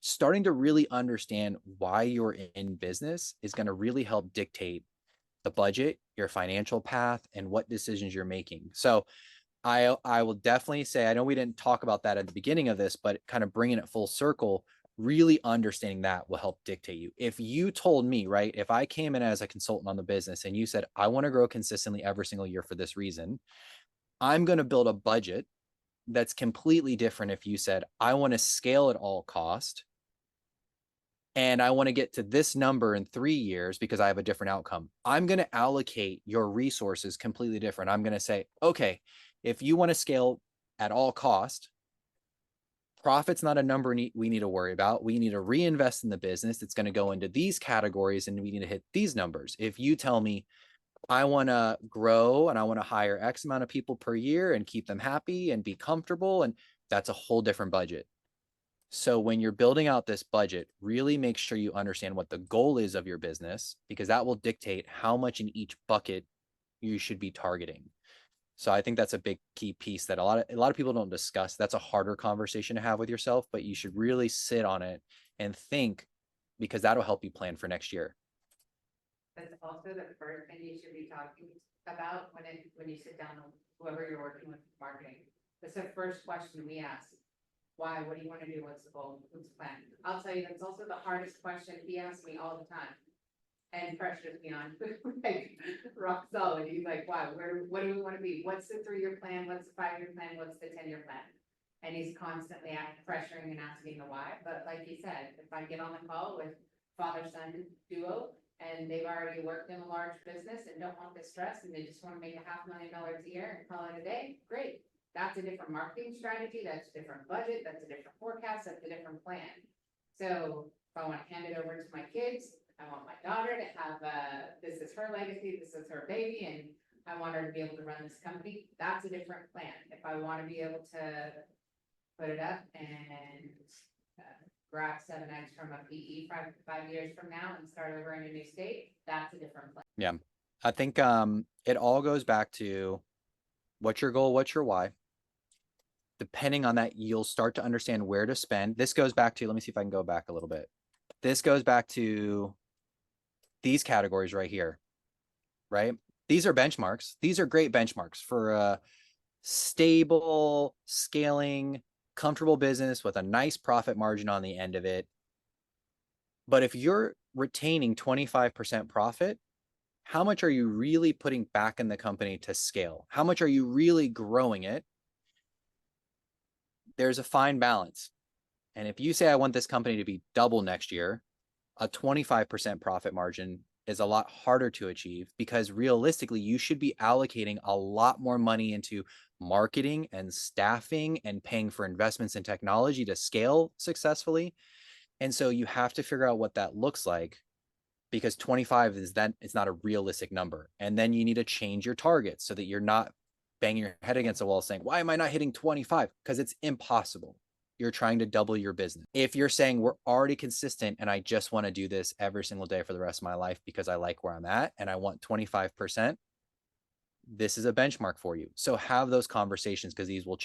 starting to really understand why you're in business is going to really help dictate the budget, your financial path, and what decisions you're making. So I will definitely say, I know we didn't talk about that at the beginning of this, but kind of bringing it full circle, really understanding that will help dictate you. If you told me, right, if I came in as a consultant on the business and you said, I want to grow consistently every single year for this reason, I'm going to build a budget that's completely different. If you said, I want to scale at all cost and I want to get to this number in 3 years because I have a different outcome, I'm going to allocate your resources completely different. I'm going to say, okay, if you want to scale at all cost, profit's not a number we need to worry about. We need to reinvest in the business. It's going to go into these categories and we need to hit these numbers. If you tell me I want to grow and I want to hire X amount of people per year and keep them happy and be comfortable, and that's a whole different budget. So when you're building out this budget, really make sure you understand what the goal is of your business, because that will dictate how much in each bucket you should be targeting. So I think that's a big key piece that a lot of people don't discuss. That's a harder conversation to have with yourself, but you should really sit on it and think, because that'll help you plan for next year. That's also the first thing you should be talking about when you sit down with whoever you're working with marketing. That's the first question we ask. Why? What do you want to do? What's the goal? What's the plan? I'll tell you, that's also the hardest question he asks me all the time. And pressures me on, like, rock solid. He's like, wow, what do we want to be? What's the 3-year plan? What's the 5-year plan? What's the 10-year plan? And he's constantly pressuring and asking the why. But like he said, if I get on the call with father-son duo and they've already worked in a large business and don't want the stress and they just want to make $500,000 a year and call it a day, great. That's a different marketing strategy. That's a different budget. That's a different forecast. That's a different plan. So if I want to hand it over to my kids, I want my daughter to have this is her legacy, this is her baby, and I want her to be able to run this company. That's a different plan. If I want to be able to put it up and grab 7X from a PE 5 years from now and start over in a new state, that's a different plan. Yeah. I think it all goes back to what's your goal, what's your why. Depending on that, you'll start to understand where to spend. This goes back to, let me see if I can go back a little bit. This goes back to these categories right here, right? These are benchmarks. These are great benchmarks for a stable, scaling, comfortable business with a nice profit margin on the end of it. But if you're retaining 25% profit, how much are you really putting back in the company to scale? How much are you really growing it? There's a fine balance. And if you say, I want this company to be double next year, a 25% profit margin is a lot harder to achieve, because realistically, you should be allocating a lot more money into marketing and staffing and paying for investments in technology to scale successfully. And so you have to figure out what that looks like, because 25 is that it's not a realistic number. And then you need to change your targets so that you're not banging your head against the wall saying, why am I not hitting 25? Because it's impossible. You're trying to double your business. If you're saying we're already consistent and I just want to do this every single day for the rest of my life because I like where I'm at and I want 25%, this is a benchmark for you. So have those conversations, because these will change.